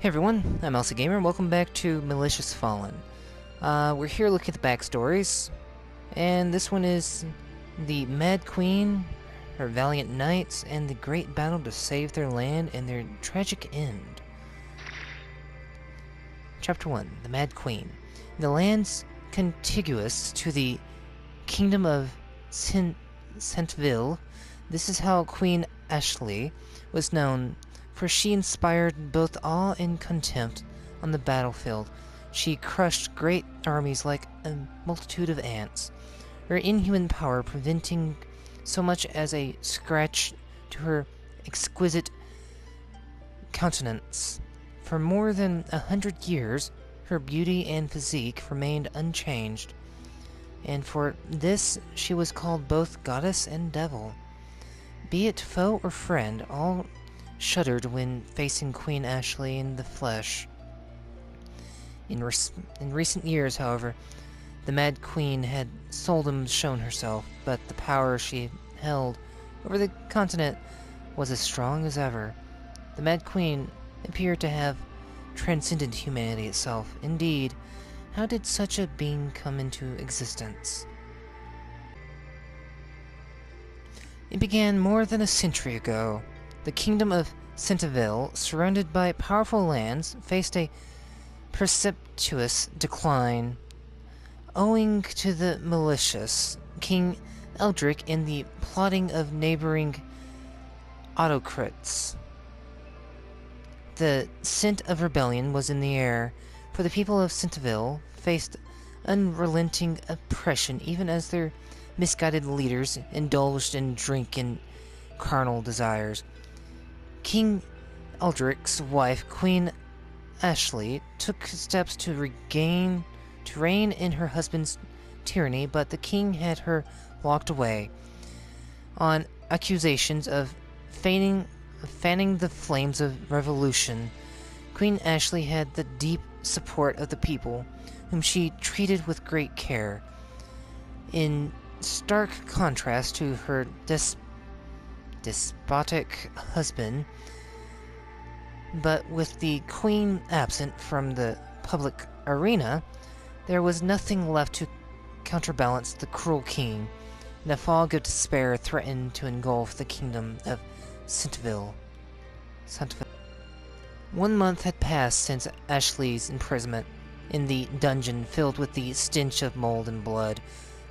Hey everyone, I'm Elsa Gamer, and welcome back to Malicious Fallen. We're here looking at the backstories, and this one is the Mad Queen, her valiant knights, and the great battle to save their land and their tragic end. Chapter 1, The Mad Queen. In the lands contiguous to the Kingdom of Centville, this is how Queen Ashley was known, for she inspired both awe and contempt on the battlefield. She crushed great armies like a multitude of ants, her inhuman power preventing so much as a scratch to her exquisite countenance. For more than 100 years, her beauty and physique remained unchanged, and for this she was called both goddess and devil. Be it foe or friend, all shuddered when facing Queen Ashley in the flesh. In recent years, however, the Mad Queen had seldom shown herself, but the power she held over the continent was as strong as ever. The Mad Queen appeared to have transcended humanity itself. Indeed, how did such a being come into existence? It began more than a century ago. The kingdom of Centeville, surrounded by powerful lands, faced a precipitous decline, owing to the Malicious, King Eldric, and the plotting of neighboring autocrats. The scent of rebellion was in the air, for the people of Centeville faced unrelenting oppression, even as their misguided leaders indulged in drink and carnal desires. King Eldric's wife, Queen Ashley, took steps to reign in her husband's tyranny, but the king had her locked away on accusations of fanning the flames of revolution. Queen Ashley had the deep support of the people, whom she treated with great care. In stark contrast to her despotic husband, but with the queen absent from the public arena, there was nothing left to counterbalance the cruel king, and a fog of despair threatened to engulf the kingdom of Centeville. 1 month had passed since Ashley's imprisonment in the dungeon filled with the stench of mold and blood.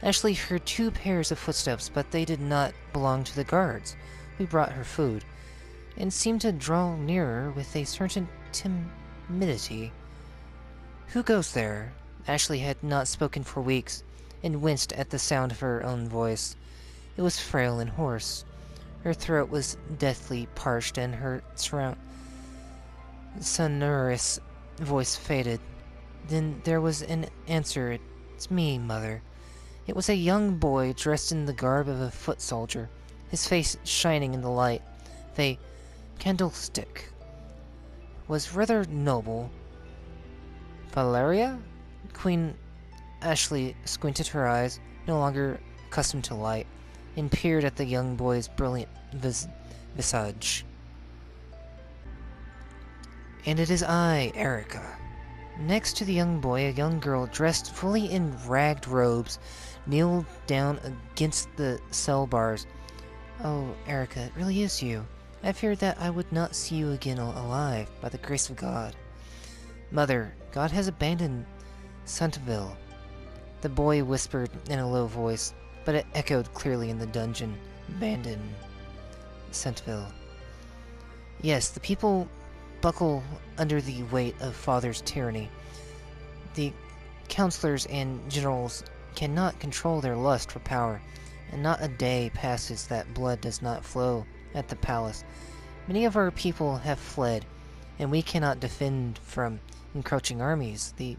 Ashley heard 2 pairs of footsteps, but they did not belong to the guards who brought her food, and seemed to draw nearer with a certain timidity. "Who goes there?" Ashley had not spoken for weeks, and winced at the sound of her own voice. It was frail and hoarse. Her throat was deathly parched, and her sonorous voice faded. Then there was an answer. "It's me, Mother." It was a young boy dressed in the garb of a foot soldier, his face shining in the light of a candlestick. Was rather noble. "Valeria?" Queen Ashley squinted her eyes, no longer accustomed to light, and peered at the young boy's brilliant visage. "And it is I, Erica." Next to the young boy, a young girl dressed fully in ragged robes kneeled down against the cell bars. "Oh, Erica, it really is you. I feared that I would not see you again alive, by the grace of God." "Mother, God has abandoned Centeville," the boy whispered in a low voice, but it echoed clearly in the dungeon. "Abandoned Centeville." "Yes, the people buckle under the weight of Father's tyranny. The counselors and generals cannot control their lust for power, and not a day passes that blood does not flow at the palace. Many of our people have fled, and we cannot defend from encroaching armies. The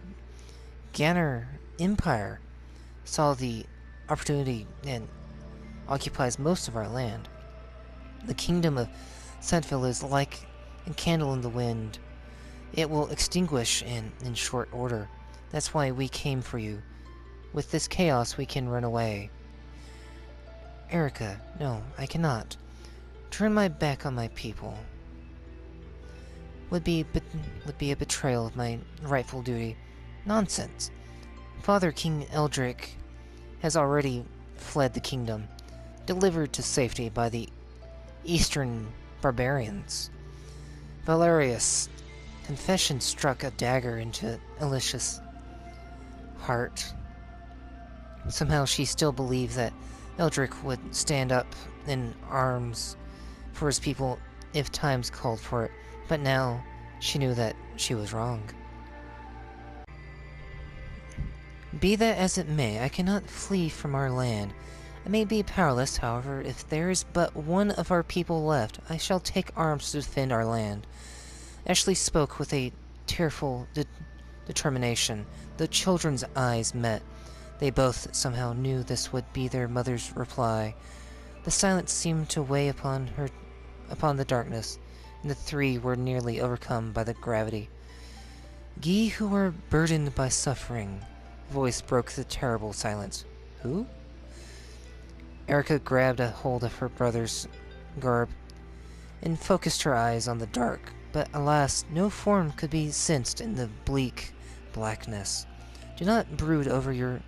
Ganner Empire saw the opportunity and occupies most of our land. The kingdom of Centeville is like a candle in the wind. It will extinguish in short order. That's why we came for you. With this chaos, we can run away." "Erica, no, I cannot. Turn my back on my people." would be a betrayal of my rightful duty. Nonsense. Father King Eldrick has already fled the kingdom, delivered to safety by the eastern barbarians. Valerius' confession struck a dagger into Malicious' heart. Somehow she still believed that Eldrick would stand up in arms for his people if times called for it, but now she knew that she was wrong. Be that as it may, I cannot flee from our land. I may be powerless, however. If there is but one of our people left, I shall take arms to defend our land. Ashley spoke with a tearful determination. The children's eyes met. They both somehow knew this would be their mother's reply. The silence seemed to weigh upon the darkness, and the three were nearly overcome by the gravity. Ye who are burdened by suffering, voice broke the terrible silence. Who? Erica grabbed a hold of her brother's garb and focused her eyes on the dark, but alas, no form could be sensed in the bleak blackness. Do not brood over your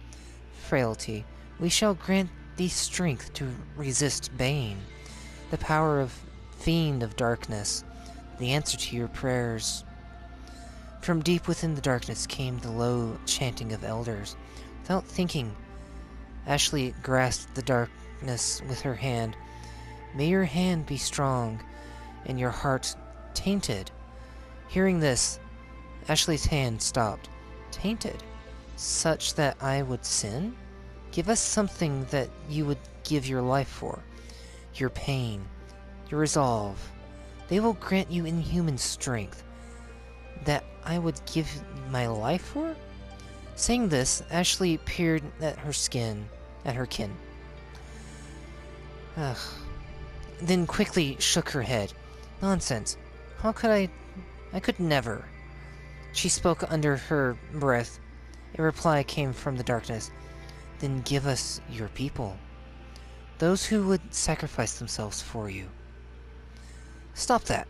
frailty. We shall grant thee strength to resist bane, the power of fiend of darkness, the answer to your prayers. From deep within the darkness came the low chanting of elders. Without thinking, Ashley grasped the darkness with her hand. May your hand be strong, and your heart tainted. Hearing this, Ashley's hand stopped. Tainted? Such that I would sin? Give us something that you would give your life for. Your pain, your resolve. They will grant you inhuman strength. That I would give my life for? Saying this, Ashley peered at her kin. Ugh. Then quickly shook her head. Nonsense. How could I could never. She spoke under her breath. A reply came from the darkness. Then give us your people. Those who would sacrifice themselves for you. Stop that.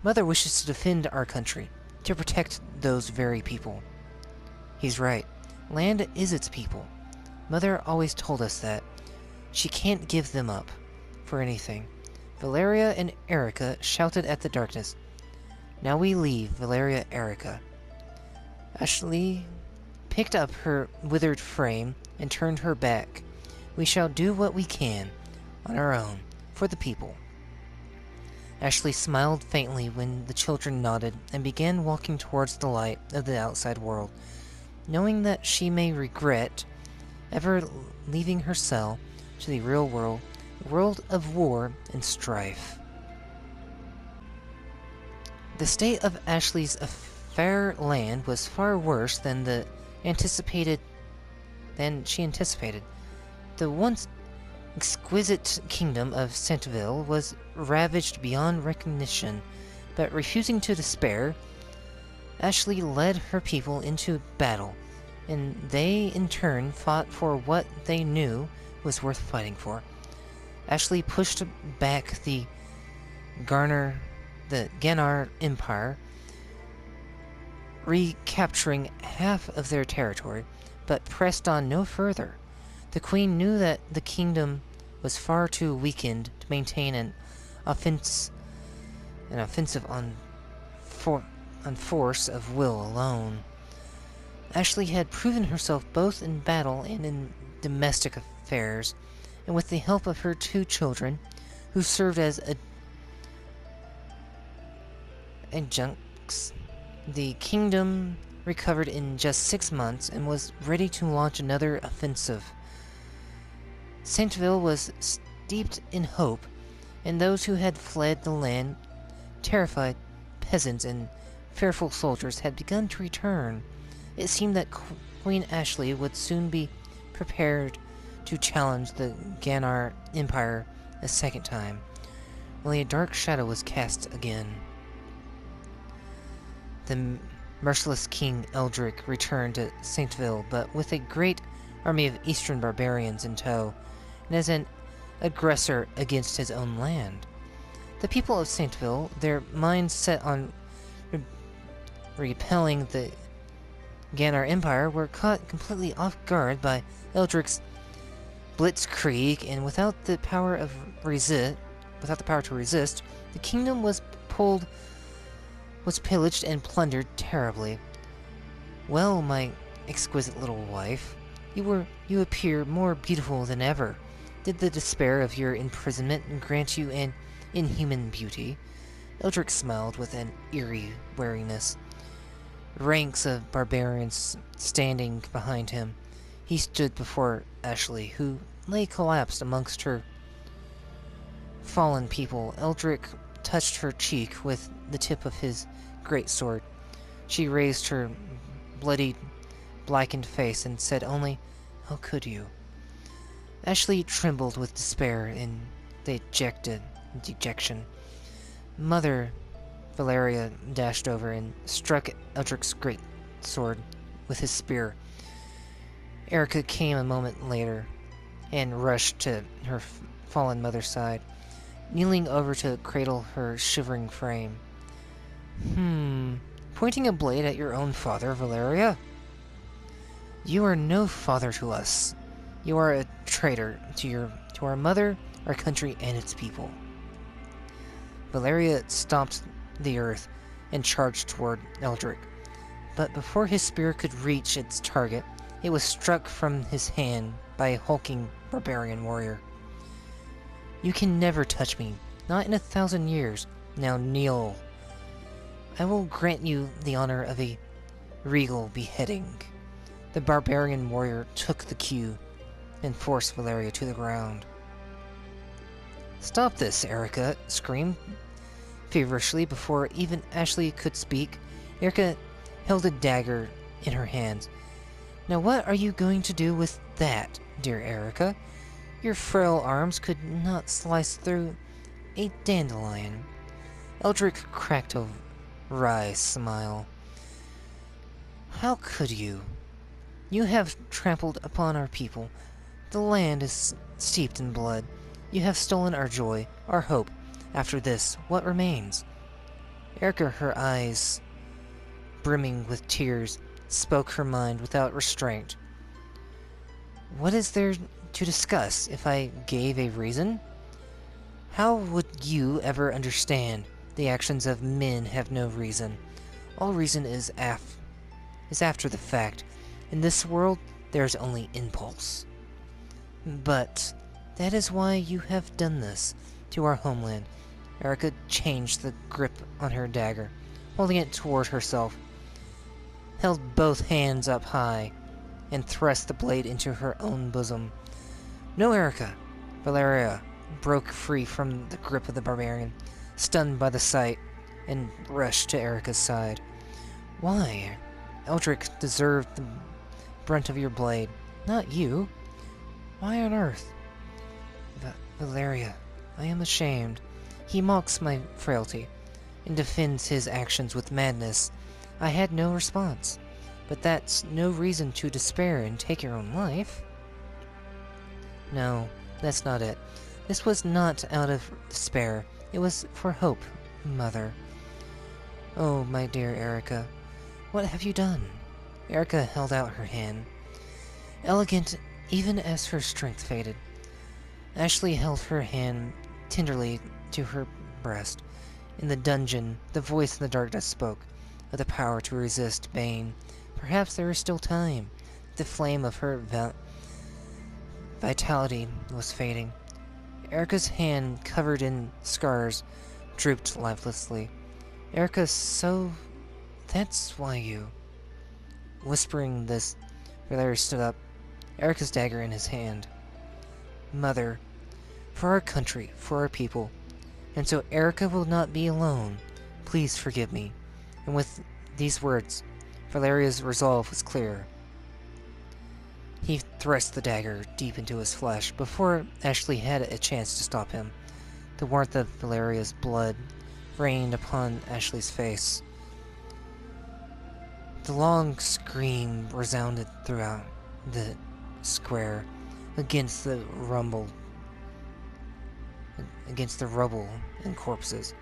Mother wishes to defend our country, to protect those very people. He's right. Land is its people. Mother always told us that. She can't give them up for anything. Valeria and Erica shouted at the darkness. Now we leave Valeria Erica. Ashley picked up her withered frame and turned her back. We shall do what we can, on our own, for the people. Ashley smiled faintly when the children nodded and began walking towards the light of the outside world, knowing that she may regret ever leaving her cell to the real world, a world of war and strife. The state of Ashley's fair land was far worse than she anticipated. The once exquisite kingdom of Saintville was ravaged beyond recognition, but refusing to despair, Ashley led her people into battle, and they in turn fought for what they knew was worth fighting for. Ashley pushed back the Ganar Empire, recapturing half of their territory, but pressed on no further. The Queen knew that the kingdom was far too weakened to maintain an offensive on force of will alone. Ashley had proven herself both in battle and in domestic affairs, and with the help of her two children, who served as adjuncts, the kingdom recovered in just 6 months and was ready to launch another offensive. Saintville was steeped in hope, and those who had fled the land, terrified peasants and fearful soldiers, had begun to return. It seemed that Queen Ashley would soon be prepared to challenge the Ganar Empire a second time. Only a dark shadow was cast again. The merciless King Eldrick returned to Saintville, but with a great army of eastern barbarians in tow, and as an aggressor against his own land. The people of Saintville, their minds set on repelling the Ganar Empire were caught completely off guard by Eldric's blitzkrieg, and without the power to resist, the kingdom was pillaged and plundered terribly. Well, my exquisite little wife, you appear more beautiful than ever. Did the despair of your imprisonment grant you an inhuman beauty? Eldric smiled with an eerie wariness. Ranks of barbarians standing behind him, he stood before Ashley, who lay collapsed amongst her fallen people. Eldric touched her cheek with the tip of his great sword. She raised her bloody, blackened face and said only, "How could you?" Ashley trembled with despair and dejection. Mother Valeria dashed over and struck Eldric's great sword with his spear. Erica came a moment later and rushed to her fallen mother's side, kneeling over to cradle her shivering frame. Pointing a blade at your own father, Valeria? You are no father to us. You are a traitor to our mother, our country, and its people. Valeria stomped the earth and charged toward Eldric, but before his spear could reach its target, it was struck from his hand by a hulking barbarian warrior. You can never touch me, not in 1,000 years. Now kneel. I will grant you the honor of a regal beheading. The barbarian warrior took the cue and forced Valeria to the ground. Stop this, Erica screamed feverishly before even Ashley could speak. Erica held a dagger in her hands. Now what are you going to do with that, dear Erica? Your frail arms could not slice through a dandelion. Eldric cracked a wry smile. How could you? You have trampled upon our people. The land is steeped in blood. You have stolen our joy, our hope. After this, what remains? Erica, her eyes brimming with tears, spoke her mind without restraint. What is there to discuss if I gave a reason? How would you ever understand? The actions of men have no reason. All reason is after the fact. In this world, there is only impulse. But that is why you have done this to our homeland. Erica changed the grip on her dagger, holding it toward herself, held both hands up high, and thrust the blade into her own bosom. No, Erica! Valeria broke free from the grip of the barbarian, stunned by the sight, and rushed to Erica's side. Why? Eldric deserved the brunt of your blade, not you. Why on earth? Valeria, I am ashamed. He mocks my frailty, and defends his actions with madness. I had no response, but that's no reason to despair and take your own life. No, that's not it. This was not out of despair. It was for hope, Mother. Oh, my dear Erica, what have you done? Erica held out her hand, elegant even as her strength faded. Ashley held her hand tenderly to her breast. In the dungeon, the voice in the darkness spoke of the power to resist Bane. Perhaps there is still time. The flame of her vitality was fading. Erica's hand, covered in scars, drooped lifelessly. Erica, so that's why you... Whispering this, Valeria stood up, Erica's dagger in his hand. Mother, for our country, for our people, and so Erica will not be alone, please forgive me. And with these words, Valeria's resolve was clear. He thrust the dagger deep into his flesh before Ashley had a chance to stop him. The warmth of Valeria's blood rained upon Ashley's face. The long scream resounded throughout the square against the rubble and corpses.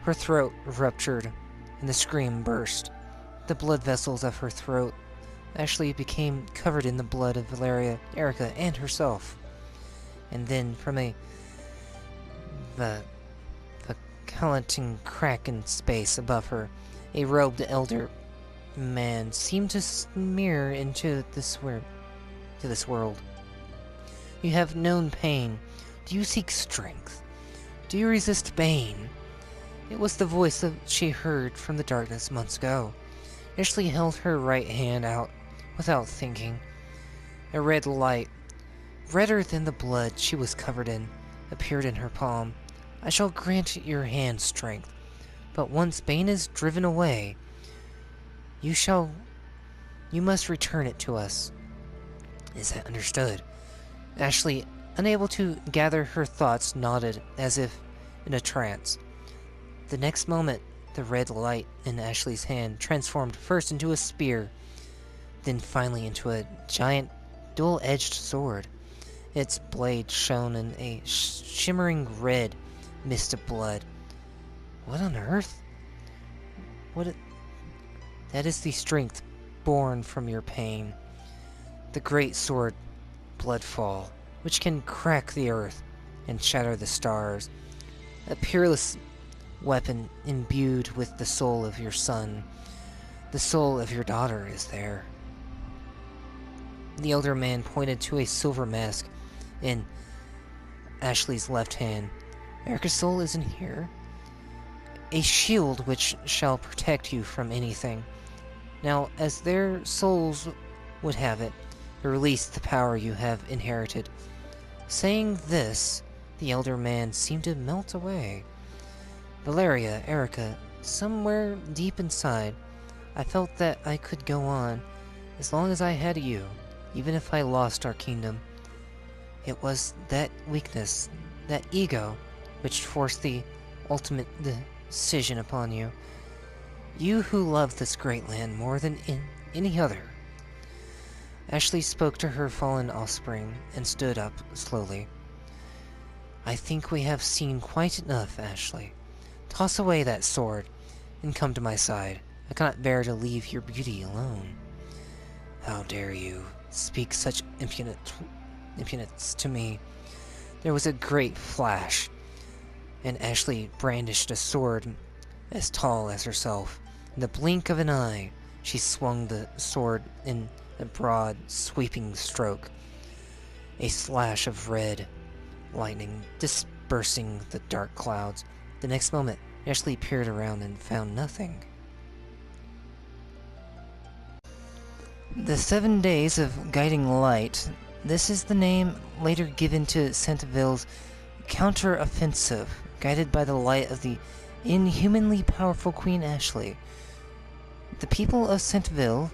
Her throat ruptured and the scream burst, The blood vessels of her throat actually became covered in the blood of Valeria, Erica, and herself. And then, from the vacanting crack in space above her, a robed elder man seemed to smear into this world. You have known pain. Do you seek strength? Do you resist bane? It was the voice that she heard from the darkness months ago. Ashley held her right hand out without thinking. A red light, redder than the blood she was covered in, appeared in her palm. I shall grant your hand strength, but once bane is driven away, you must return it to us. Is that understood? Ashley, unable to gather her thoughts, nodded as if in a trance. The next moment, the red light in Ashley's hand transformed first into a spear, then finally into a giant, dual-edged sword. Its blade shone in a shimmering red mist of blood. What on earth? That is the strength born from your pain. The great sword, Bloodfall, which can crack the earth and shatter the stars. A peerless weapon imbued with the soul of your son. The soul of your daughter is there. The elder man pointed to a silver mask in Ashley's left hand. Erica's soul isn't here. A shield which shall protect you from anything. Now, as their souls would have it, release the power you have inherited. Saying this, the elder man seemed to melt away. Valeria, Erica, somewhere deep inside, I felt that I could go on as long as I had you, even if I lost our kingdom. It was that weakness, that ego, which forced the ultimate decision upon you. You who love this great land more than any other. Ashley spoke to her fallen offspring and stood up slowly. I think we have seen quite enough, Ashley. Toss away that sword and come to my side. I cannot bear to leave your beauty alone. How dare you speak such impudence to me? There was a great flash, and Ashley brandished a sword as tall as herself. In the blink of an eye, she swung the sword in a broad, sweeping stroke. A slash of red lightning dispersing the dark clouds. The next moment, Ashley peered around and found nothing. The 7 days of guiding light. This is the name later given to Centeville's counter-offensive, guided by the light of the inhumanly powerful Queen Ashley. The people of Centeville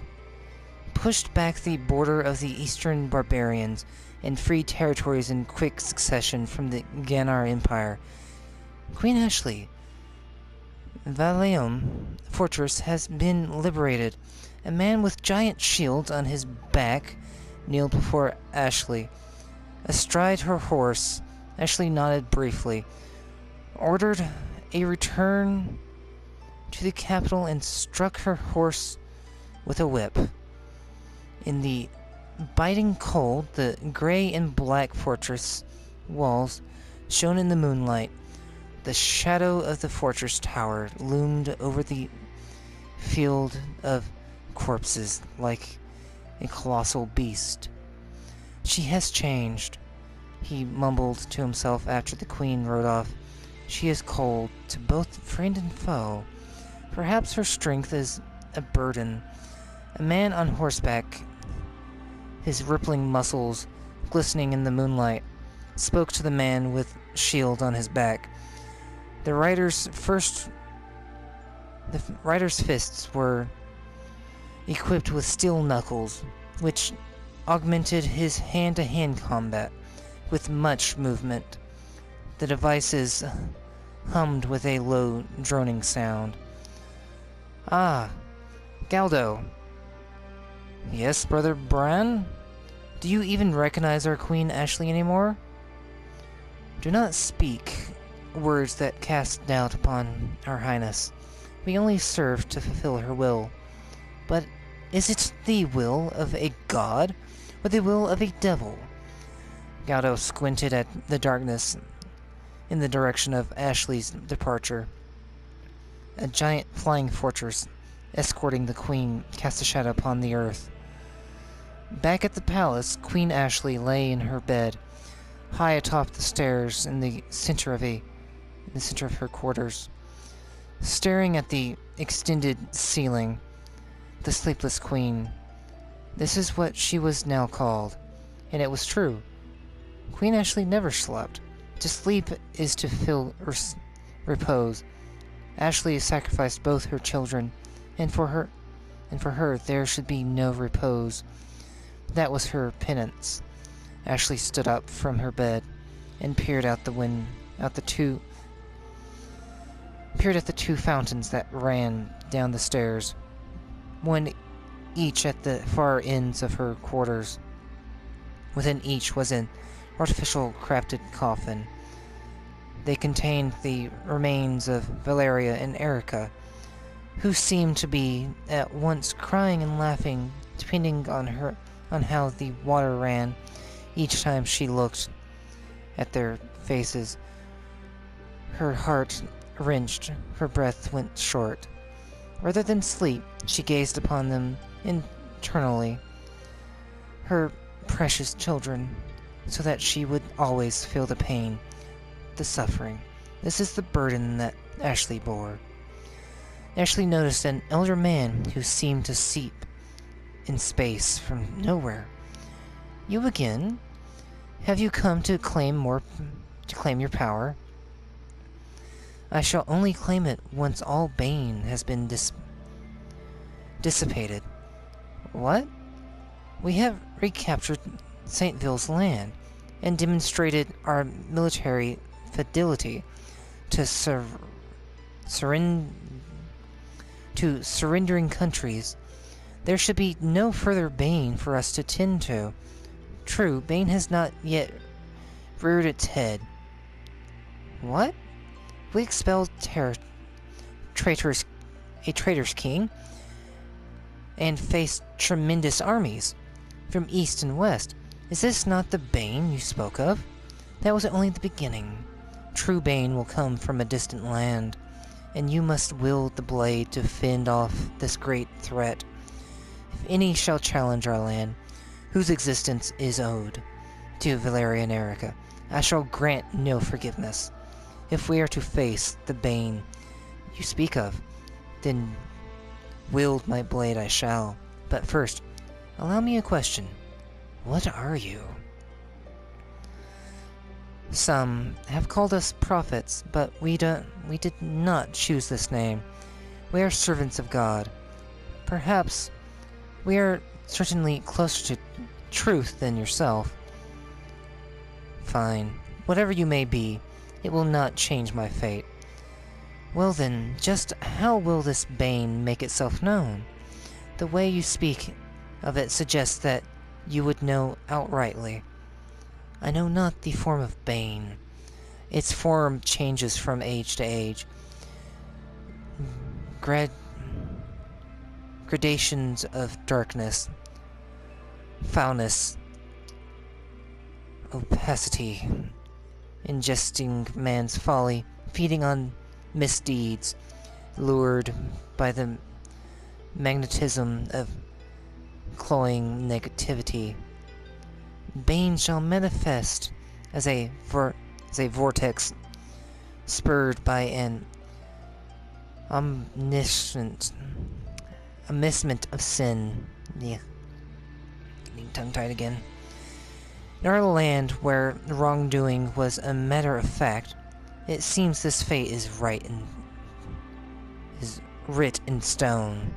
pushed back the border of the eastern barbarians and freed territories in quick succession from the Ganar Empire. Queen Ashley, Valium fortress has been liberated. A man with giant shields on his back kneeled before Ashley. Astride her horse, Ashley nodded briefly, ordered a return to the capital, and struck her horse with a whip. In the biting cold, the gray and black fortress walls shone in the moonlight. The shadow of the fortress tower loomed over the field of corpses like a colossal beast. She has changed, he mumbled to himself after the queen rode off. She is cold to both friend and foe. Perhaps her strength is a burden. A man on horseback, his rippling muscles glistening in the moonlight, spoke to the man with shield on his back. The rider's fists were equipped with steel knuckles, which augmented his hand-to-hand combat with much movement. The devices hummed with a low, droning sound. Ah, Galdo. Yes, Brother Bran? Do you even recognize our Queen Ashley anymore? Do not speak words that cast doubt upon our Highness. We only serve to fulfill her will. But is it the will of a god, or the will of a devil? Galdo squinted at the darkness in the direction of Ashley's departure. A giant flying fortress escorting the queen cast a shadow upon the earth. Back at the palace, Queen Ashley lay in her bed, high atop the stairs in the center of her quarters. Staring at the extended ceiling, the sleepless queen. This is what she was now called, and it was true. Queen Ashley never slept. To sleep is to feel repose. Ashley sacrificed both her children, and for her there should be no repose. That was her penance. Ashley stood up from her bed and peered at the two fountains that ran down the stairs, one each at the far ends of her quarters. Within each was an artificial crafted coffin. They contained the remains of Valeria and Erica, who seemed to be at once crying and laughing, depending on how the water ran each time she looked at their faces. Her heart wrenched, her breath went short. Rather than sleep, she gazed upon them internally, her precious children, so that she would always feel the pain, the suffering. This is the burden that Ashley bore. Ashley noticed an elder man who seemed to seep in space from nowhere. You again? Have you come to claim your power? I shall only claim it once all bane has been dissipated. What? We have recaptured Saintville's land and demonstrated our military fidelity to surrendering countries. There should be no further bane for us to tend to. True, bane has not yet reared its head. What? We expelled a traitor's king, and faced tremendous armies from east and west. Is this not the bane you spoke of? That was only the beginning. True bane will come from a distant land, and you must wield the blade to fend off this great threat. If any shall challenge our land, whose existence is owed to Valeria and Erica, I shall grant no forgiveness. If we are to face the bane you speak of, then wield my blade I shall. But first, allow me a question. What are you? Some have called us prophets, but we did not choose this name. We are servants of God. Perhaps we are certainly closer to truth than yourself. Fine. Whatever you may be, it will not change my fate. Well then, just how will this bane make itself known? The way you speak of it suggests that you would know outrightly. I know not the form of bane. Its form changes from age to age. Gradations of darkness, foulness, opacity, ingesting man's folly, feeding on misdeeds, lured by the magnetism of cloying negativity. Bane shall manifest as a vortex spurred by an omniscient amissment of sin. Yeah. Getting tongue-tied again. In our land, where wrongdoing was a matter of fact, it seems this fate is writ in stone.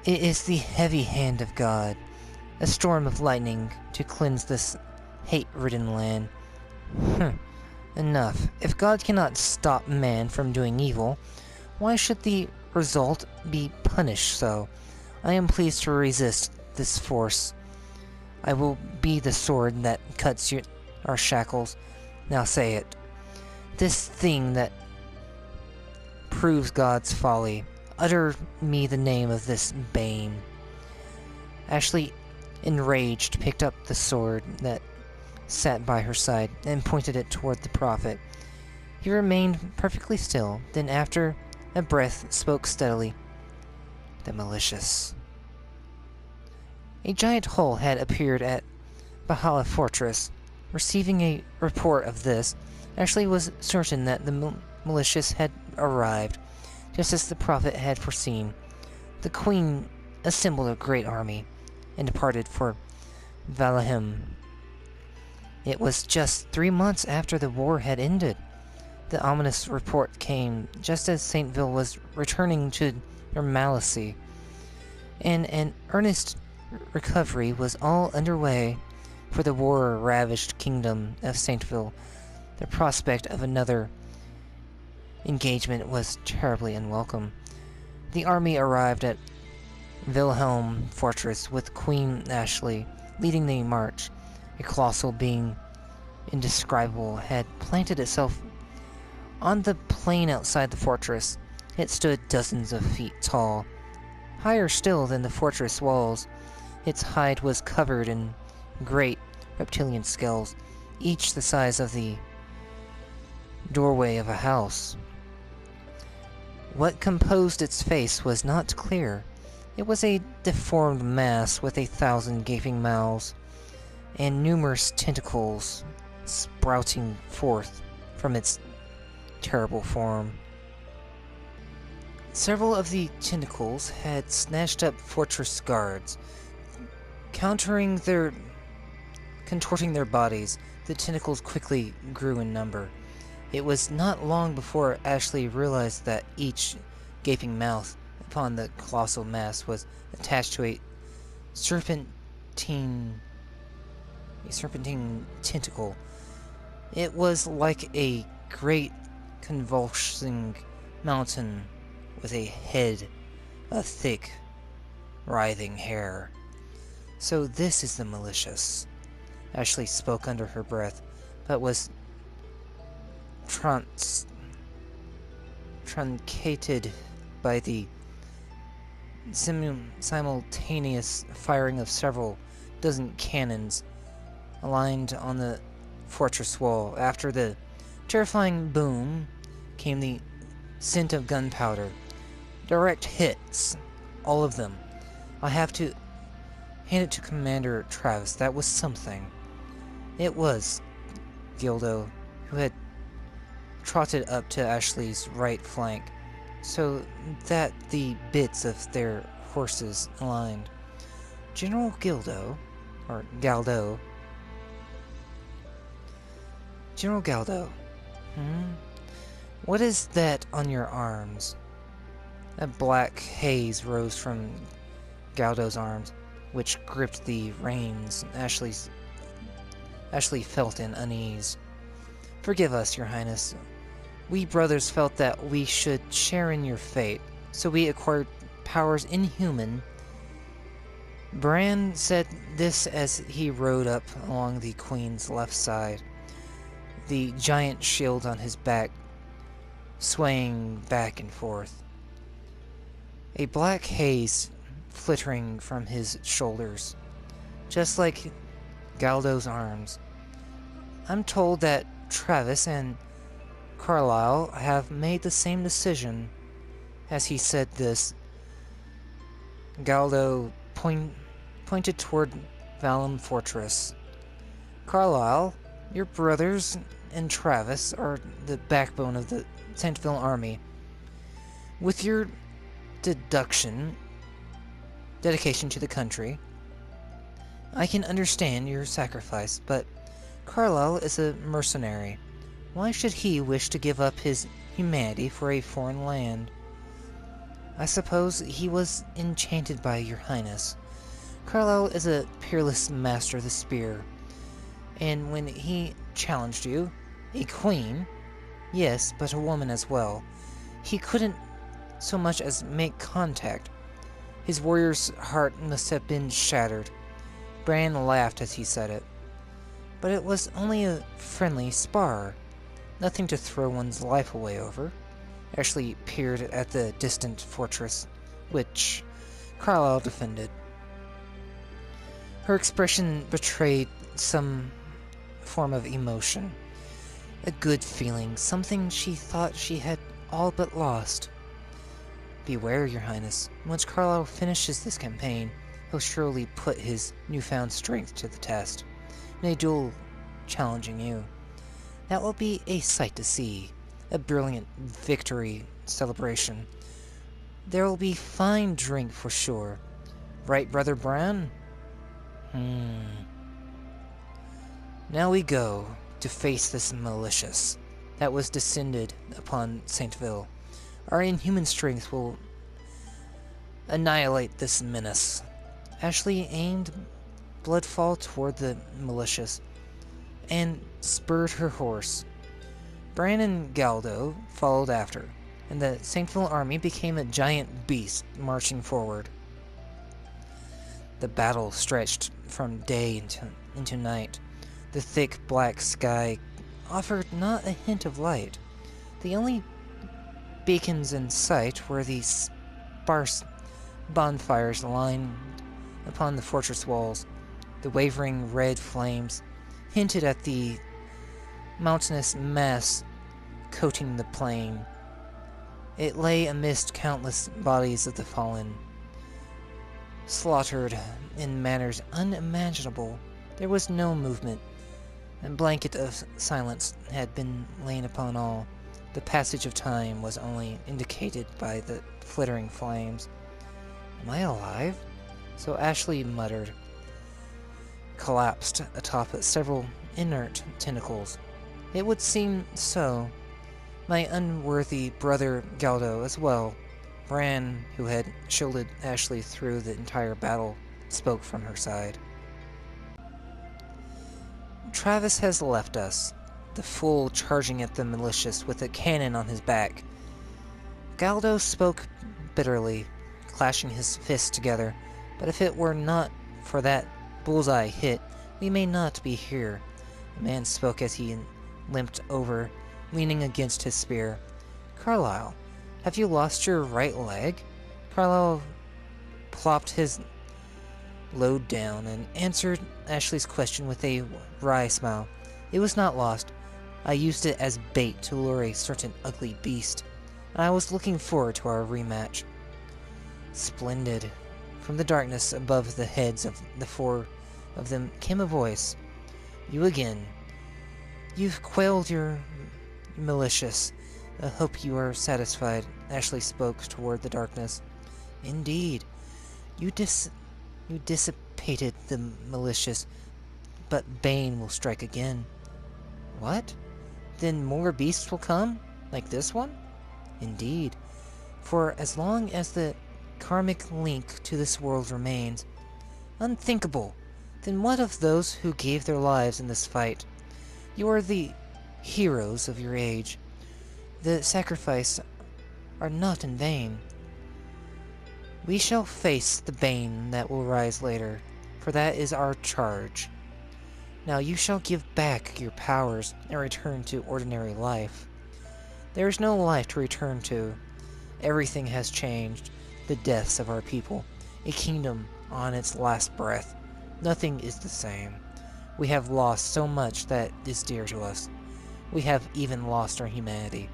It is the heavy hand of God, a storm of lightning to cleanse this hate-ridden land. Enough. If God cannot stop man from doing evil, why should the result be punished so? I am pleased to resist this force. I will be the sword that cuts our shackles. Now say it. This thing that proves God's folly. utter me the name of this bane." Ashley, enraged, picked up the sword that sat by her side and pointed it toward the prophet. He remained perfectly still, then after a breath spoke steadily. "The Malicious." A giant hole had appeared at Bahala Fortress. Receiving a report of this, Ashley was certain that the Malicious had arrived, just as the prophet had foreseen. The queen assembled a great army and departed for Valahim. It was just 3 months after the war had ended. The ominous report came just as Saintville was returning to normalcy, and an earnest recovery was all underway for the war-ravaged kingdom of Saintville. The prospect of another engagement was terribly unwelcome. The army arrived at Wilhelm Fortress with Queen Ashley leading the march. A colossal being, indescribable, had planted itself on the plain outside the fortress. It stood dozens of feet tall, higher still than the fortress walls. Its hide was covered in great reptilian scales, each the size of the doorway of a house. What composed its face was not clear. It was a deformed mass with 1,000 gaping mouths and numerous tentacles sprouting forth from its terrible form. Several of the tentacles had snatched up fortress guards. Contorting their bodies, the tentacles quickly grew in number. It was not long before Ashley realized that each gaping mouth upon the colossal mass was attached to a serpentine tentacle. It was like a great convulsing mountain with a head of thick, writhing hair. "So this is the Malicious," Ashley spoke under her breath, but was truncated by the simultaneous firing of several dozen cannons aligned on the fortress wall. After the terrifying boom came the scent of gunpowder. Direct hits, all of them. I have to hand it to Commander Travis. That was something. It was Gildo, who had trotted up to Ashley's right flank, so that the bits of their horses aligned. General Gildo, or Galdo. General Galdo. What is that on your arms? A black haze rose from Galdo's arms, which gripped the reins. Ashley felt an unease. "Forgive us, Your Highness. We brothers felt that we should share in your fate, so we acquired powers inhuman." Bran said this as he rode up along the Queen's left side, the giant shield on his back swaying back and forth. A black haze flittering from his shoulders, just like Galdo's arms. "I'm told that Travis and Carlyle have made the same decision." As he said this, Galdo pointed toward Valham Fortress. "Carlyle, your brothers, and Travis are the backbone of the Saintville army. With your dedication to the country, I can understand your sacrifice, but Carlyle is a mercenary. Why should he wish to give up his humanity for a foreign land? I suppose he was enchanted by your highness. Carlyle is a peerless master of the spear, and when he challenged you, a queen, yes, but a woman as well, he couldn't so much as make contact. His warrior's heart must have been shattered." Bran laughed as he said it. "But it was only a friendly spar. Nothing to throw one's life away over. Ashley peered at the distant fortress, which Carlyle defended. Her expression betrayed some form of emotion. A good feeling, something she thought she had all but lost. Beware, Your Highness. Once Carlyle finishes this campaign, he'll surely put his newfound strength to the test, in a duel challenging you. That will be a sight to see, a brilliant victory celebration. There will be fine drink for sure. Right, Brother Brown? Now we go to face this Malicious that was descended upon Saintville. Our inhuman strength will annihilate this menace. Ashley aimed Bloodfall toward the Malicious and spurred her horse. Bran and Galdo followed after, and the Saintville army became a giant beast marching forward. The battle stretched from day into night. The thick black sky offered not a hint of light. The only beacons in sight were the sparse bonfires lined upon the fortress walls. The wavering red flames hinted at the mountainous mass coating the plain. It lay amidst countless bodies of the fallen, slaughtered in manners unimaginable. There was no movement. A blanket of silence had been lain upon all. The passage of time was only indicated by the flittering flames. Am I alive? So Ashley muttered, collapsed atop several inert tentacles. It would seem so. My unworthy brother Galdo as well. Bran, who had shielded Ashley through the entire battle, spoke from her side. Travis has left us, the fool charging at the Malicious with a cannon on his back. Galdo spoke bitterly, clashing his fists together. But if it were not for that bullseye hit, we may not be here. The man spoke as he limped over, leaning against his spear. Carlyle, have you lost your right leg? Carlyle plopped his load down and answered Ashley's question with a wry smile. It was not lost. I used it as bait to lure a certain ugly beast, and I was looking forward to our rematch. Splendid. From the darkness above the heads of the four of them came a voice. You again. You've quelled your Malicious. I hope you are satisfied. Ashley spoke toward the darkness. Indeed. You dissipated the Malicious, but Bane will strike again. What? Then more beasts will come? Like this one? Indeed. For as long as the karmic link to this world remains. Unthinkable! Then what of those who gave their lives in this fight? You are the heroes of your age. The sacrifice are not in vain. We shall face the bane that will rise later, for that is our charge. Now you shall give back your powers and return to ordinary life. There is no life to return to. Everything has changed. The deaths of our people, a kingdom on its last breath. Nothing is the same. We have lost so much that is dear to us. We have even lost our humanity.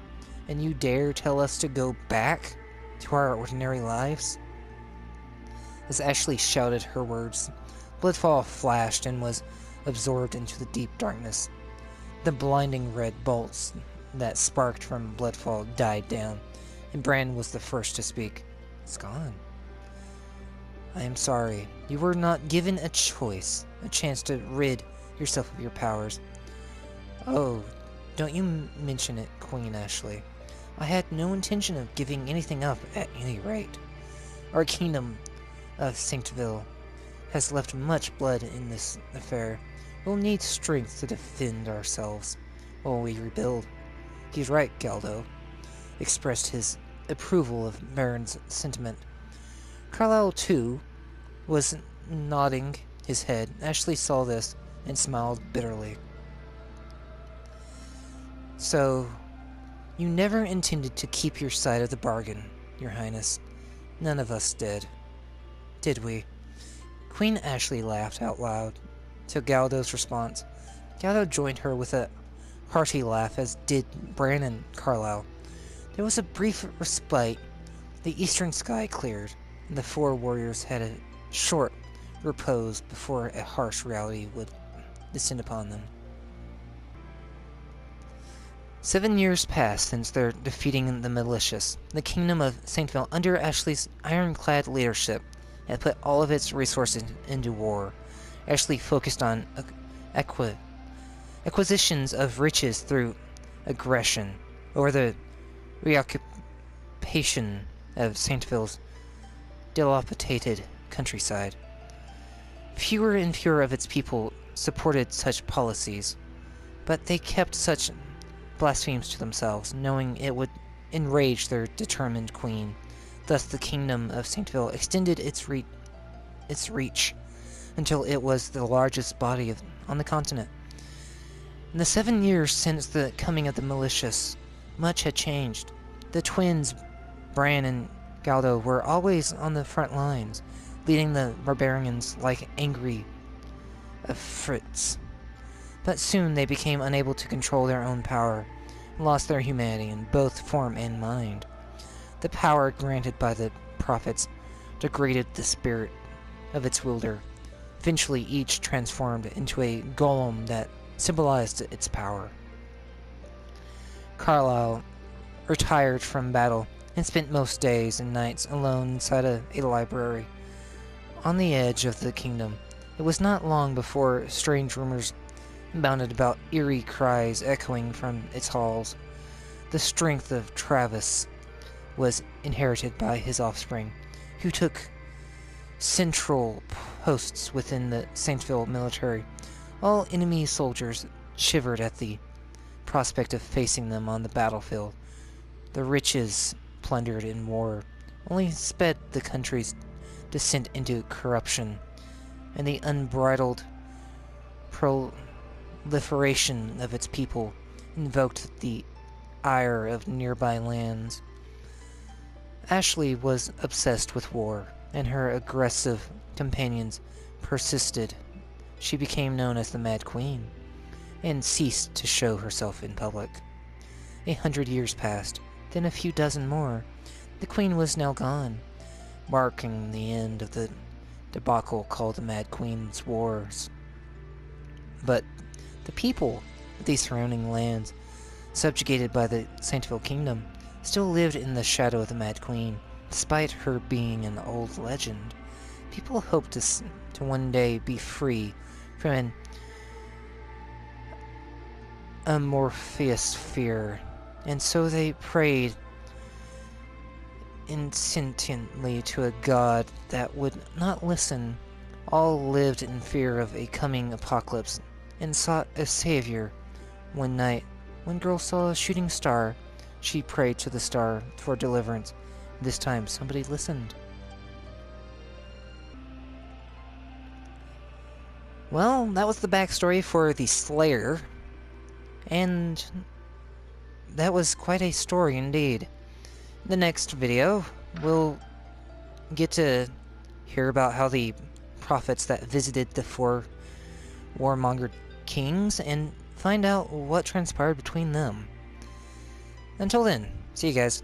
And you dare tell us to go back to our ordinary lives? As Ashley shouted her words, Bloodfall flashed and was absorbed into the deep darkness. The blinding red bolts that sparked from Bloodfall died down, and Bran was the first to speak. It's gone. I am sorry. You were not given a choice, a chance to rid yourself of your powers. Oh, don't you mention it, Queen Ashley. I had no intention of giving anything up at any rate. Our kingdom of Saintville has left much blood in this affair. We'll need strength to defend ourselves while we rebuild. He's right, Galdo expressed his approval of Baron's sentiment. Carlyle, too, was nodding his head. Ashley saw this and smiled bitterly. So, You never intended to keep your side of the bargain, Your Highness. None of us did. Did we? Queen Ashley laughed out loud to Galdo's response. Galdo joined her with a hearty laugh, as did Bran and Carlisle. There was a brief respite. The eastern sky cleared, and the four warriors had a short repose before a harsh reality would descend upon them. 7 years passed since their defeating the Malicious. The kingdom of Saintville, under Ashley's ironclad leadership, had put all of its resources into war. Ashley focused on acquisitions of riches through aggression, or the reoccupation of Saintville's dilapidated countryside. Fewer and fewer of its people supported such policies, but they kept such blasphemies to themselves, knowing it would enrage their determined queen. Thus the kingdom of Saintville extended its reach until it was the largest body on the continent. In the 7 years since the coming of the Malicious, much had changed. The twins, Bran and Galdo, were always on the front lines, leading the barbarians like angry Fritz. But soon they became unable to control their own power, and lost their humanity in both form and mind. The power granted by the prophets degraded the spirit of its wielder. Eventually each transformed into a golem that symbolized its power. Carlisle retired from battle and spent most days and nights alone inside a library on the edge of the kingdom. It was not long before strange rumors bounded about, eerie cries echoing from its halls. The strength of Travis was inherited by his offspring, who took central posts within the Saintville military. All enemy soldiers shivered at the prospect of facing them on the battlefield. The riches plundered in war only sped the country's descent into corruption, and the unbridled proliferation of its people invoked the ire of nearby lands. Ashley was obsessed with war, and her aggressive companions persisted. She became known as the Mad Queen, and ceased to show herself in public. 100 years passed, then a few dozen more. The Queen was now gone, marking the end of the debacle called the Mad Queen's Wars. But the people of these surrounding lands, subjugated by the Saintville Kingdom, still lived in the shadow of the Mad Queen, despite her being an old legend. People hoped to one day be free from an amorphous fear, and so they prayed insistently to a god that would not listen. All lived in fear of a coming apocalypse and sought a savior. One night, when girl saw a shooting star, she prayed to the star for deliverance. This time, somebody listened. Well, that was the backstory for the Slayer, and that was quite a story indeed. In the next video, we'll get to hear about how the prophets that visited the four warmonger kings and find out what transpired between them. Until then, see you guys.